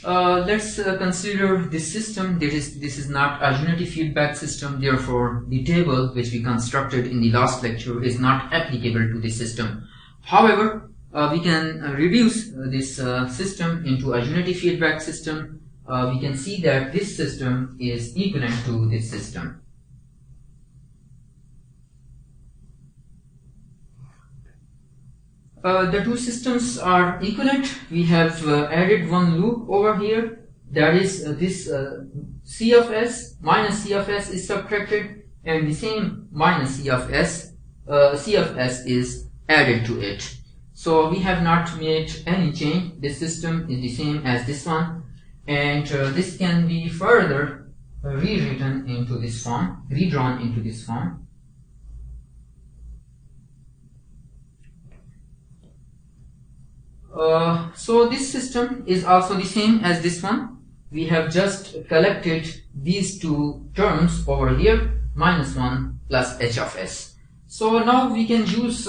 Let's consider this system. This is not a unity feedback system, therefore the table which we constructed in the last lecture is not applicable to this system. However, we can reduce this system into a unity feedback system. We can see that this system is equivalent to this system. The two systems are equivalent. We have added one loop over here, that is this C of s minus C of s is subtracted, and the same minus C of s is added to it. So we have not made any change. This system is the same as this one, and this can be further rewritten into this form, redrawn into this form. So this system is also the same as this one. We have just collected these two terms over here, minus 1 plus h of s. So now we can use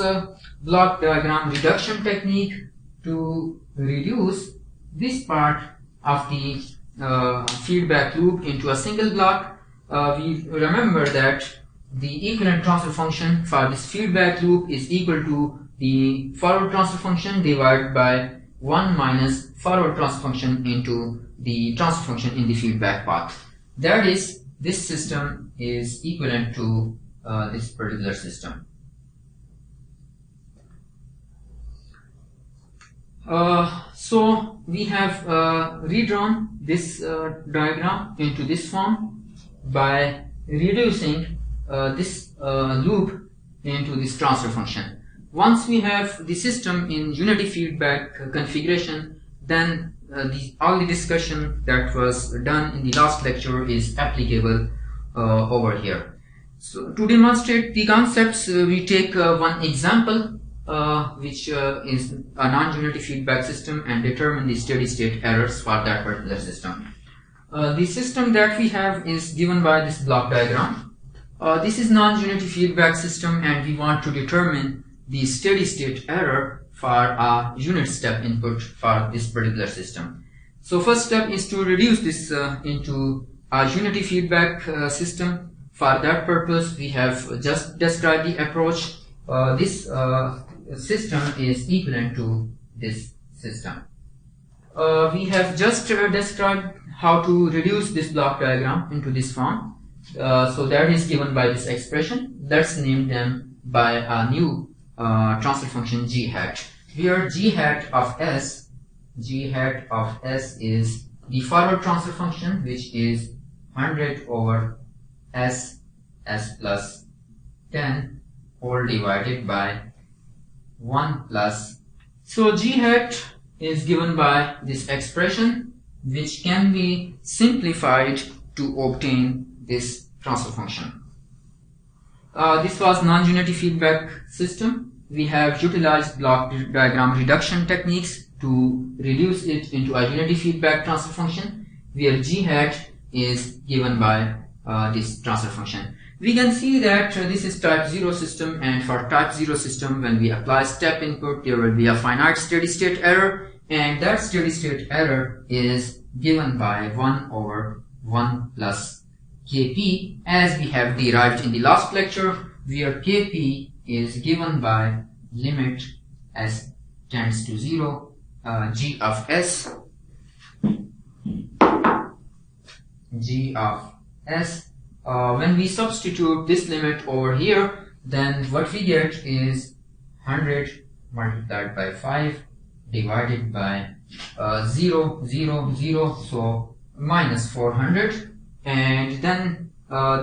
block diagram reduction technique to reduce this part of the feedback loop into a single block. We remember that the equivalent transfer function for this feedback loop is equal to the forward transfer function divided by 1 minus forward transfer function into the transfer function in the feedback path. That is, this system is equivalent to this particular system. So we have redrawn this diagram into this form by reducing this loop into this transfer function. Once we have the system in unity feedback configuration, then all the discussion that was done in the last lecture is applicable over here. So to demonstrate the concepts, we take one example which is a non-unity feedback system, and determine the steady state errors for that particular system. The system that we have is given by this block diagram. This is non-unity feedback system, and we want to determine the steady state error for a unit step input for this particular system. So first step is to reduce this into a unity feedback system. For that purpose, we have just described the approach. This system is equivalent to this system. We have just described how to reduce this block diagram into this form. So that is given by this expression. Let's name them by a new transfer function g hat. Here g hat of s is the forward transfer function, which is 100 over s plus 10 all divided by 1 plus. So g hat is given by this expression, which can be simplified to obtain this transfer function. This was non-unity feedback system. We have utilized block diagram reduction techniques to reduce it into a unity feedback transfer function, where g hat is given by this transfer function. We can see that this is type 0 system, and for type 0 system, when we apply step input, there will be a finite steady state error, and that steady state error is given by 1 over 1 plus kp, as we have derived in the last lecture, where kp is given by limit s tends to 0 g of s when we substitute this limit over here, then what we get is 100 multiplied by 5 divided by 0, 0, 0, so minus 400, and then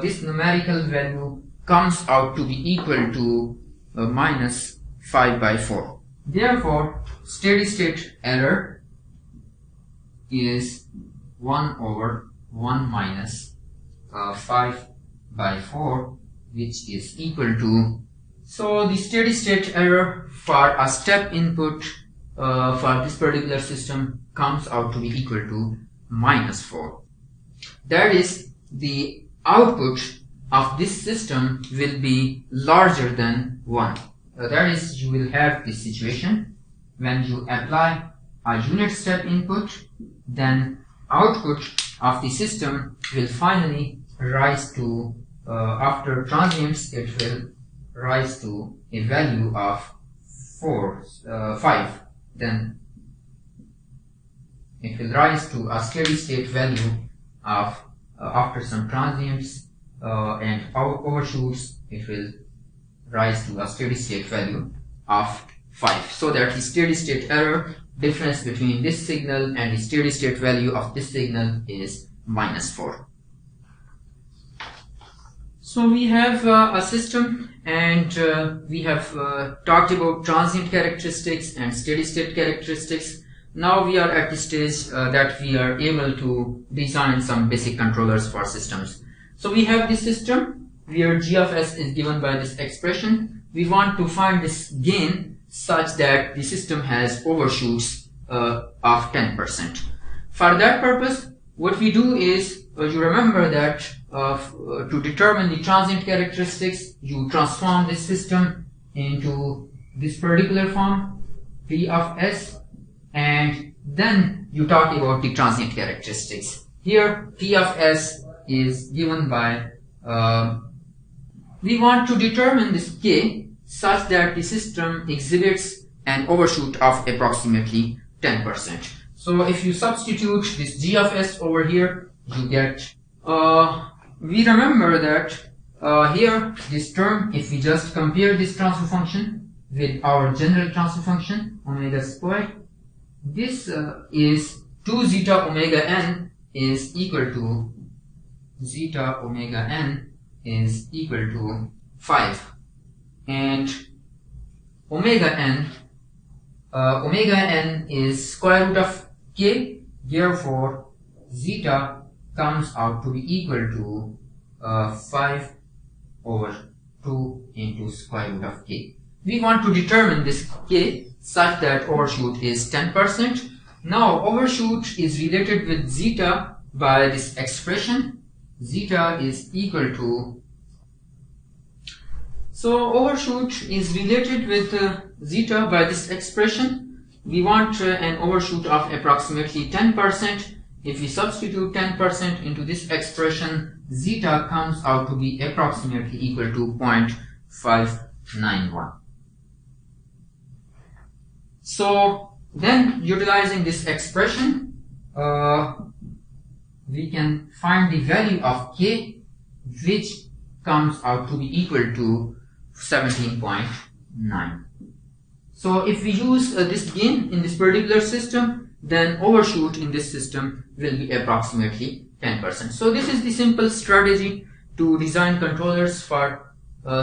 this numerical value comes out to be equal to minus 5 by 4. Therefore, steady state error is 1 over 1 minus 5 by 4, which is equal to, so the steady state error for a step input for this particular system comes out to be equal to minus 4. That is, the output of this system will be larger than 1. That is, you will have this situation when you apply a unit step input, then output of the system will finally rise to, after transients, it will rise to a value of 5. Then it will rise to a steady state value of, after some transients and overshoots, it will rise to a steady state value of 5. So that the steady state error difference between this signal and the steady state value of this signal is -4. So we have a system, and we have talked about transient characteristics and steady state characteristics. Now we are at the stage that we are able to design some basic controllers for systems. So we have this system where g of s is given by this expression. We want to find this gain such that the system has overshoots of 10%. For that purpose, what we do is, you remember that to determine the transient characteristics, you transform this system into this particular form, P of S, and then you talk about the transient characteristics. Here, P of S is given by, we want to determine this K such that the system exhibits an overshoot of approximately 10%. So if you substitute this G of S over here, you get, we remember that here, this term, if we just compare this transfer function with our general transfer function, omega squared, this is 2 zeta omega n is equal to, zeta omega n is equal to 5. And omega n is square root of k, therefore zeta comes out to be equal to 5 over 2 into square root of k. We want to determine this k such that overshoot is 10%. Now overshoot is related with zeta by this expression. Zeta is equal to, so overshoot is related with zeta by this expression. We want an overshoot of approximately 10%. If we substitute 10% into this expression, zeta comes out to be approximately equal to 0.591. So then, utilizing this expression, we can find the value of k, which comes out to be equal to 17.9. So if we use this gain in this particular system, then overshoot in this system will be approximately 10%. So this is the simple strategy to design controllers for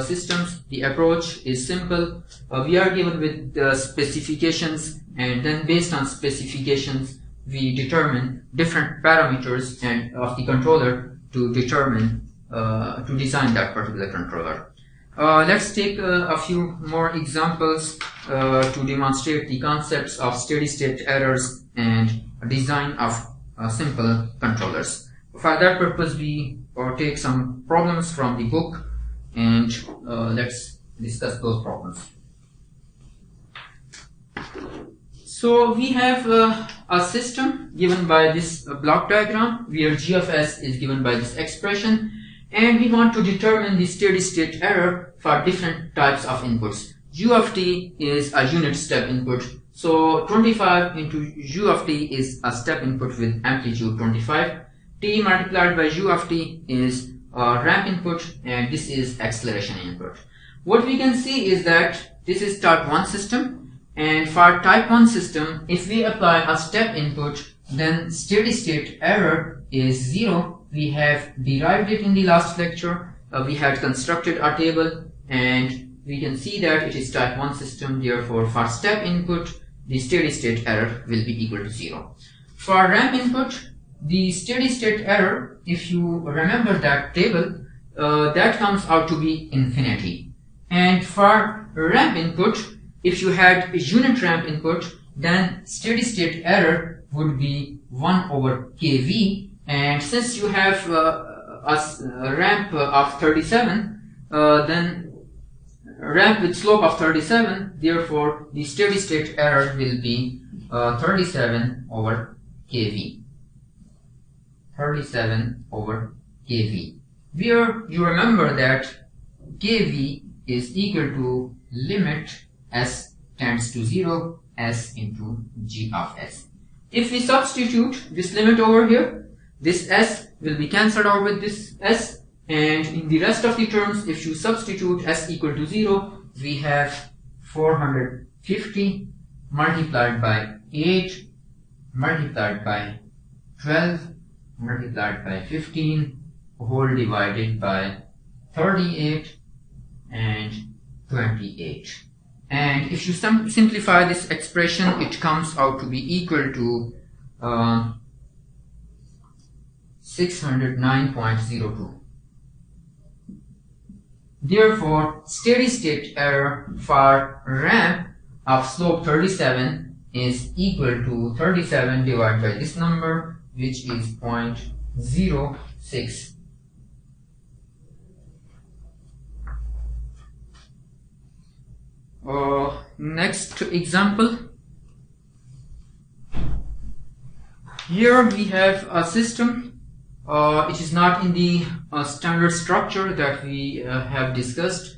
systems. The approach is simple. We are given with specifications, and then based on specifications we determine different parameters and of the controller to determine to design that particular controller. Let's take a few more examples to demonstrate the concepts of steady state errors and design of simple controllers. For that purpose, we take some problems from the book, and let's discuss those problems. So we have a system given by this block diagram where g of s is given by this expression, and we want to determine the steady state error for different types of inputs. U of t is a unit step input, so 25 into u of t is a step input with amplitude 25. T multiplied by u of t is a ramp input, and this is acceleration input. What we can see is that this is type 1 system, and for type 1 system, if we apply a step input, then steady state error is 0. We have derived it in the last lecture. We had constructed a table, and we can see that it is type 1 system. Therefore, for step input, the steady state error will be equal to 0. For ramp input, the steady state error, if you remember that table, that comes out to be infinity. And for ramp input, if you had a unit ramp input, then steady state error would be 1 over kV. And since you have a ramp of 37, then ramp with slope of 37, therefore the steady state error will be 37 over kV. 37 over kV. Where you remember that kV is equal to limit s tends to 0 s into g of s. If we substitute this limit over here, this s will be cancelled out with this s, and in the rest of the terms, if you substitute s equal to 0, we have 450 multiplied by 8 multiplied by 12 multiplied by 15 whole divided by 38 and 28. And if you simplify this expression, it comes out to be equal to 609.02. Therefore, steady state error for ramp of slope 37 is equal to 37 divided by this number, which is 0.06. Next example. Here we have a system. It is not in the standard structure that we have discussed.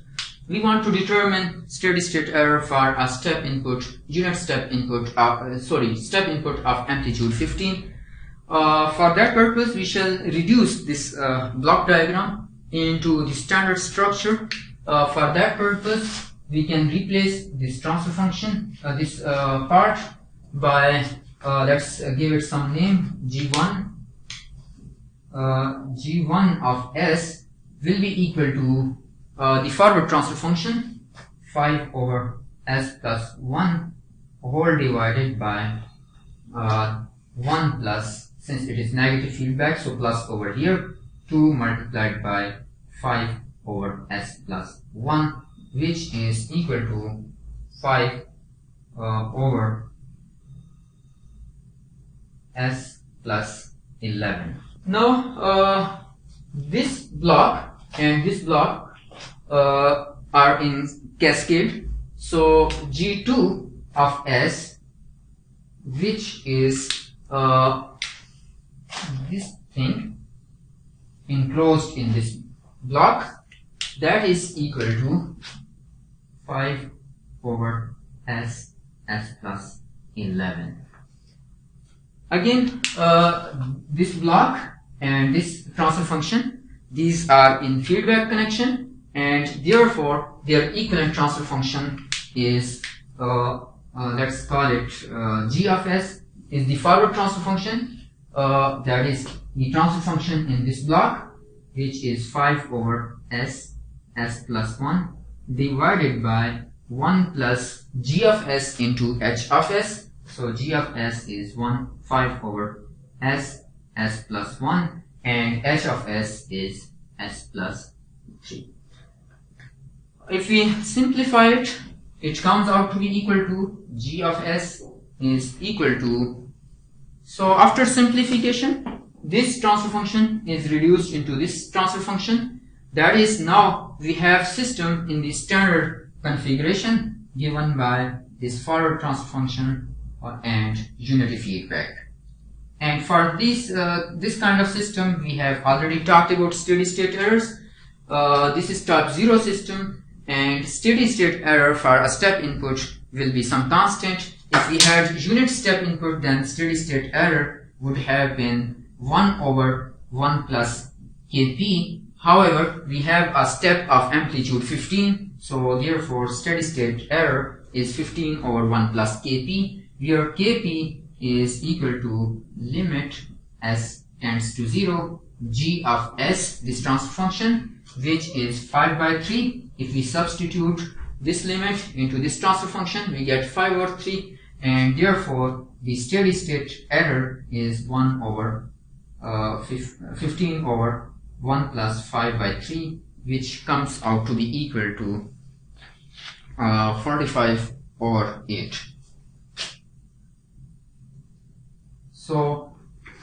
We want to determine steady state error for a step input, step input of amplitude 15. For that purpose, we shall reduce this block diagram into the standard structure. For that purpose, we can replace this transfer function, this part, by let's give it some name, g1. G1 of s will be equal to the forward transfer function 5 over s plus 1 whole divided by 1 plus, since it is negative feedback, so plus over here, 2 multiplied by 5 over s plus 1, which is equal to 5 over s plus 11. Now this block and this block are in cascade, so G2 of S, which is this thing enclosed in this block, that is equal to 5 over s plus 11. Again, this block and this transfer function, these are in feedback connection, and therefore their equivalent transfer function is let's call it g of s is the forward transfer function, that is the transfer function in this block, which is 5 over s plus 1 divided by 1 plus g of s into h of s. So g of s is 5 over s plus 1, and h of s is s plus 3. If we simplify it, it comes out to be equal to g of s is equal to, so after simplification, this transfer function is reduced into this transfer function. That is, now we have system in the standard configuration given by this forward transfer function and unity feedback. And for this kind of system, we have already talked about steady state errors. This is type 0 system, and steady state error for a step input will be some constant. If we had unit step input, then steady state error would have been 1 over 1 plus kp. However, we have a step of amplitude 15, so therefore steady state error is 15 over 1 plus kp, where kp is equal to limit s tends to 0 g of s, this transfer function, which is 5 by 3. If we substitute this limit into this transfer function, we get 5 over 3, and therefore the steady state error is 1 over 15 over 1 plus 5 by 3, which comes out to be equal to 45 over 8. So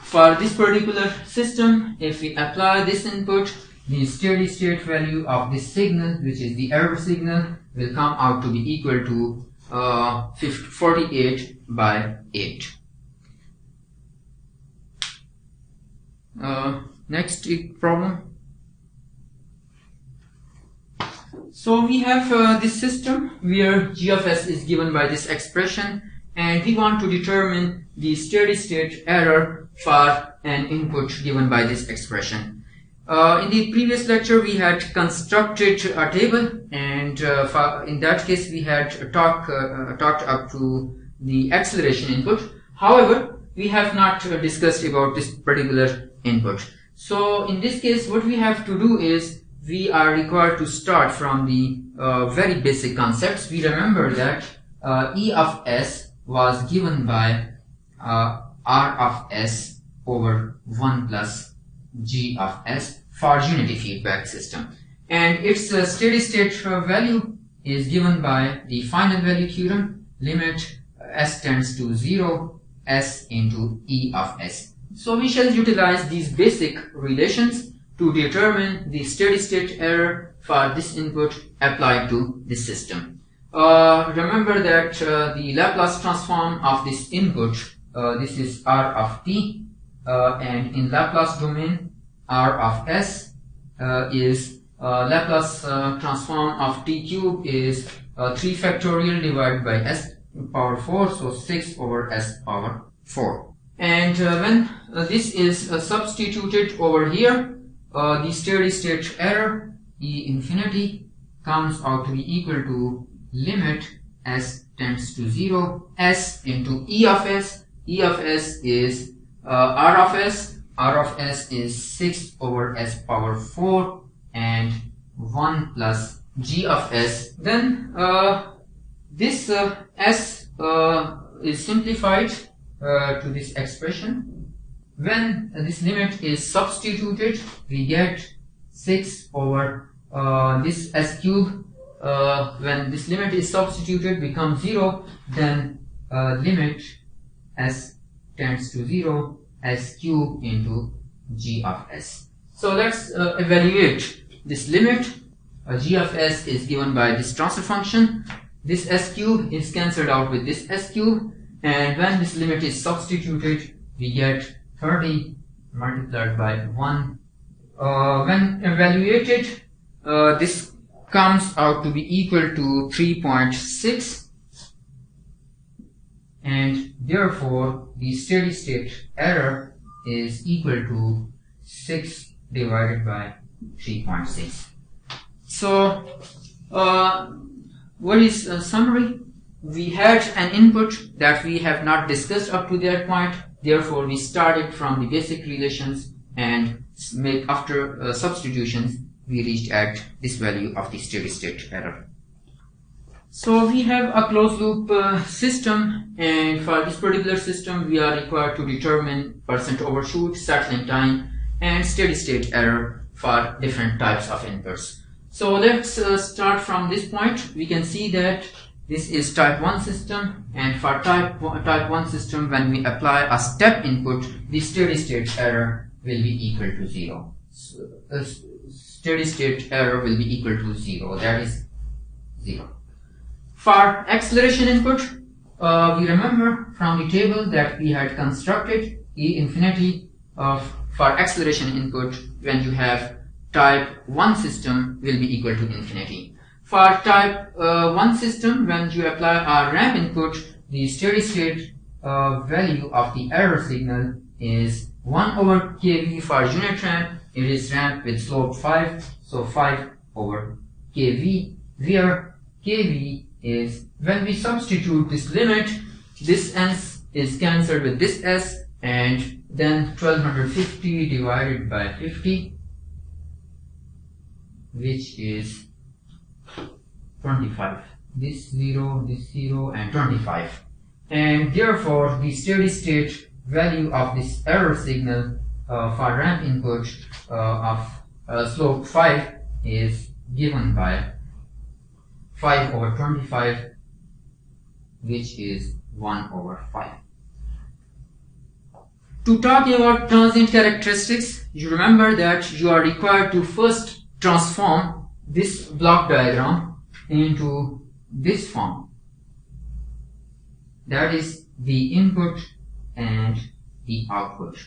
for this particular system, if we apply this input, the steady state value of this signal, which is the error signal, will come out to be equal to 48 by 8. Next problem. So we have this system where g of s is given by this expression, and we want to determine the steady state error for an input given by this expression. In the previous lecture we had constructed a table, and in that case we had talked up to the acceleration input. However, we have not discussed about this particular input. So in this case what we have to do is we are required to start from the very basic concepts. We remember that E of s was given by R of s over 1 plus G of s for unity feedback system, and its steady state value is given by the final value theorem, limit s tends to 0 s into E of s. So we shall utilize these basic relations to determine the steady state error for this input applied to this system. Remember that the Laplace transform of this input, this is R of t, and in Laplace domain R of s is Laplace transform of t cube is 3 factorial divided by s power 4, so 6 over s power 4. And when this is substituted over here, the steady state error E infinity comes out to be equal to limit s tends to 0 s into E of s. E of s is R of s. R of s is 6 over s power 4 and 1 plus G of s. Then this s is simplified to this expression. When this limit is substituted, we get 6 over this s cube. When this limit is substituted becomes 0, then limit s tends to 0 s cube into G of s. So let's evaluate this limit. G of s is given by this transfer function. This s cube is cancelled out with this s cube, and when this limit is substituted we get 30 multiplied by 1. When evaluated, this comes out to be equal to 3.6, and therefore the steady state error is equal to 6 divided by 3.6. So what is a summary? We had an input that we have not discussed up to that point. Therefore, we started from the basic relations, and after substitutions, we reached at this value of the steady state error. So we have a closed loop system, and for this particular system, we are required to determine percent overshoot, settling time, and steady state error for different types of inputs. So let's start from this point. We can see that this is type 1 system, and for type 1 system, when we apply a step input, the steady state error will be equal to 0. So, steady state error will be equal to 0, that is 0. For acceleration input, we remember from the table that we had constructed E infinity for acceleration input when you have type 1 system will be equal to infinity. For type 1 system, when you apply a ramp input, the steady state value of the error signal is 1 over kV for unit ramp. It is ramp with slope 5, so 5 over kV, where kV is, when we substitute this limit, this s is cancelled with this s, and then 1250 divided by 50, which is 25. This 0, and 25. And therefore, the steady state value of this error signal for ramp input of slope 5 is given by 5 over 25, which is 1 over 5. To talk about transient characteristics, you remember that you are required to first transform this block diagram into this form. That is the input and the output.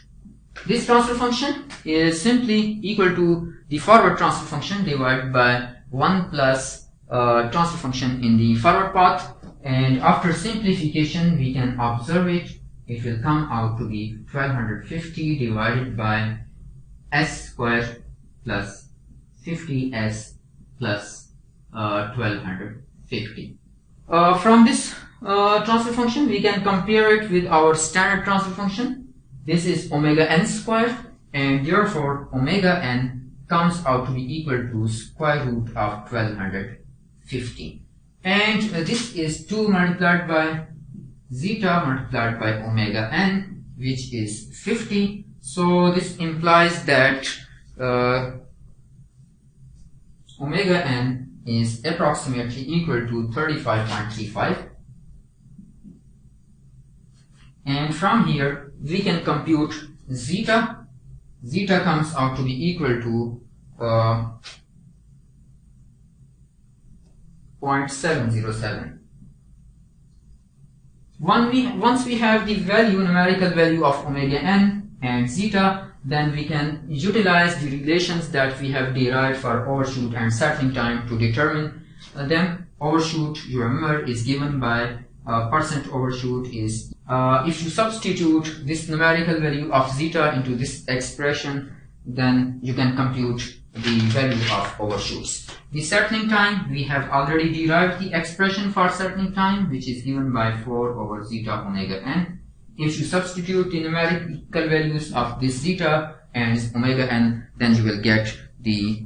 This transfer function is simply equal to the forward transfer function divided by 1 plus transfer function in the forward path, and after simplification we can observe it. It will come out to be 1250 divided by s square plus 50s plus 1250. From this transfer function we can compare it with our standard transfer function. This is omega n squared, and therefore omega n comes out to be equal to square root of 1250. And this is 2 multiplied by zeta multiplied by omega n, which is 50. So this implies that omega n is approximately equal to 35.35. And from here we can compute zeta. Zeta comes out to be equal to 0.707. Once we have the numerical value of omega n and zeta, then we can utilize the relations that we have derived for overshoot and settling time to determine them. Overshoot, you remember, is given by percent overshoot is if you substitute this numerical value of zeta into this expression, then you can compute the value of overshoots. The settling time, we have already derived the expression for settling time, which is given by 4 over zeta omega n. If you substitute the numerical values of this zeta and omega n, then you will get the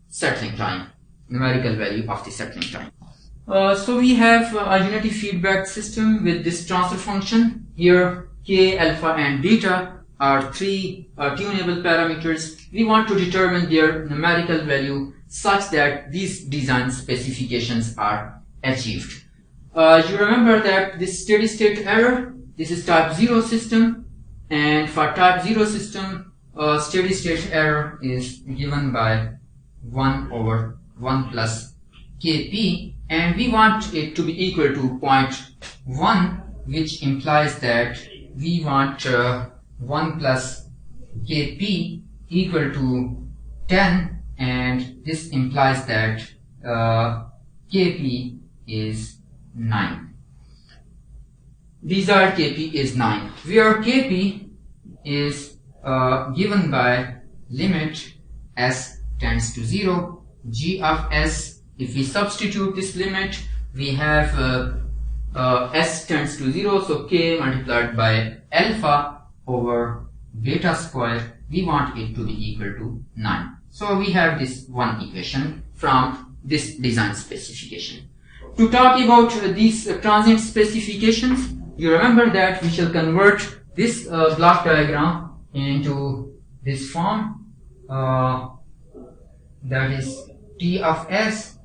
settling time, numerical value of the settling time. So we have a unity feedback system with this transfer function. Here k, alpha and beta are 3 tunable parameters. We want to determine their numerical value such that these design specifications are achieved. You remember that this steady state error, this is type 0 system, and for type 0 system steady state error is given by 1 over 1 plus kp, and we want it to be equal to 0.1, which implies that we want 1 plus kp equal to 10, and this implies that kp is 9. Desired kp is 9, where kp is given by limit s tends to 0, g of s. If we substitute this limit, we have s tends to 0, so k multiplied by alpha over beta square, we want it to be equal to 9. So we have this one equation from this design specification. To talk about these transient specifications, you remember that we shall convert this block diagram into this form, that is T of s,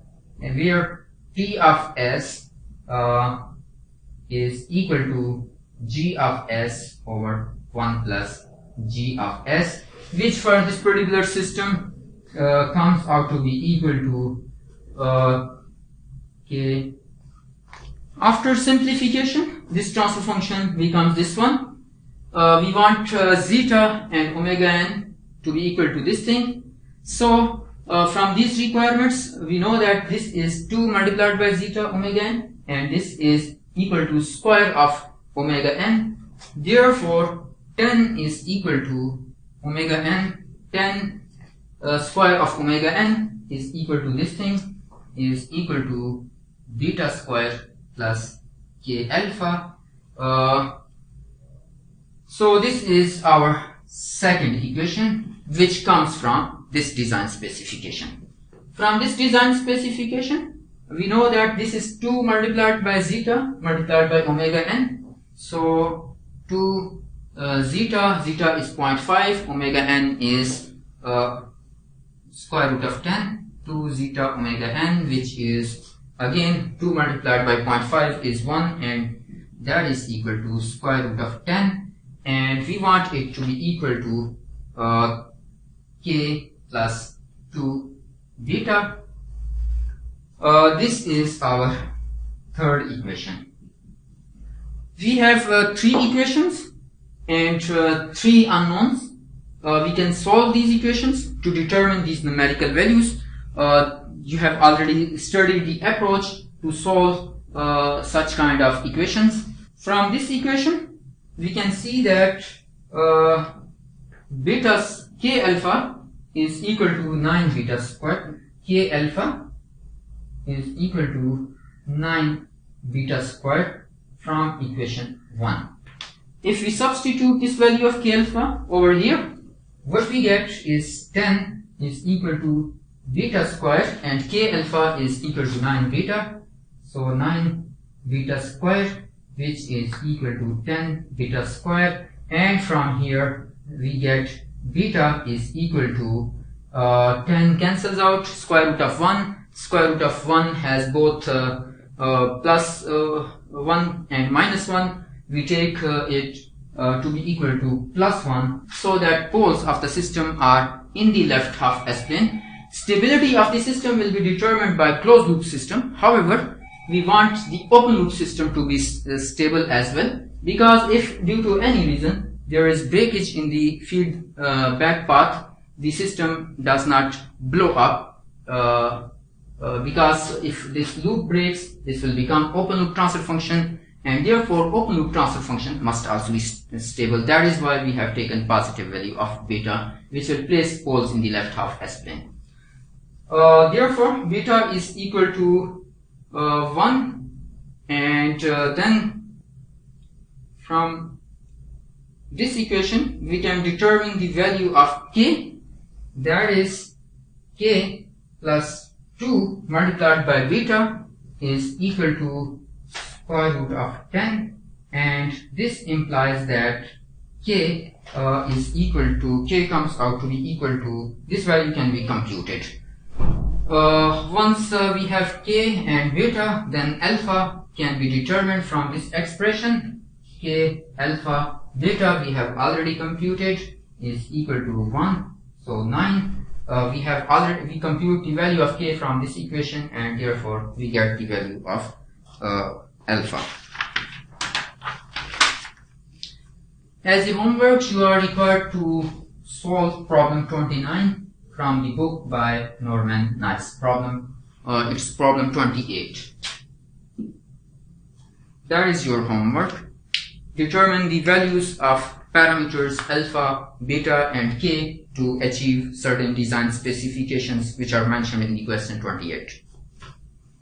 and where T of s is equal to g of s over 1 plus g of s, which for this particular system comes out to be equal to k. After simplification, this transfer function becomes this one. We want zeta and omega n to be equal to this thing. So from these requirements, we know that this is 2 multiplied by zeta omega n, and this is equal to square of omega n. Therefore 10 is equal to omega n. 10 square of omega n is equal to this thing, is equal to beta square plus k alpha. So this is our second equation, which comes from this design specification. From this design specification, we know that this is 2 multiplied by zeta multiplied by omega n. So 2 zeta is 0.5, omega n is square root of 10, 2 zeta omega n, which is again 2 multiplied by 0.5 is 1, and that is equal to square root of 10, and we want it to be equal to k plus 2 beta. This is our third equation. We have three equations and three unknowns. We can solve these equations to determine these numerical values. You have already studied the approach to solve such kind of equations. From this equation, we can see that betas k alpha is equal to 9 beta squared. K alpha is equal to 9 beta squared from equation 1. If we substitute this value of k alpha over here, what we get is 10 is equal to beta squared and k alpha is equal to 9 beta. So 9 beta squared, which is equal to 10 beta squared, and from here we get beta is equal to 10 cancels out, square root of 1. Square root of 1 has both plus 1 and minus 1. We take it to be equal to plus 1, so that poles of the system are in the left half S-plane. Stability of the system will be determined by closed loop system. However, we want the open loop system to be stable as well, because if due to any reason there is breakage in the field back path, the system does not blow up, because if this loop breaks, this will become open loop transfer function, and therefore open loop transfer function must also be stable. That is why we have taken positive value of beta, which will place poles in the left half S-plane. Therefore beta is equal to 1, and then from this equation we can determine the value of k, that is k plus 2 multiplied by beta is equal to square root of 10, and this implies that k is equal to, k comes out to be equal to, this value can be computed. Once we have k and beta, then alpha can be determined from this expression. K alpha beta we have already computed is equal to 1, so 9. We compute the value of k from this equation, and therefore we get the value of alpha. As a homework, you are required to solve problem 29 from the book by Norman Knights. It's problem 28. That is your homework. Determine the values of parameters alpha, beta and k to achieve certain design specifications which are mentioned in the question 28.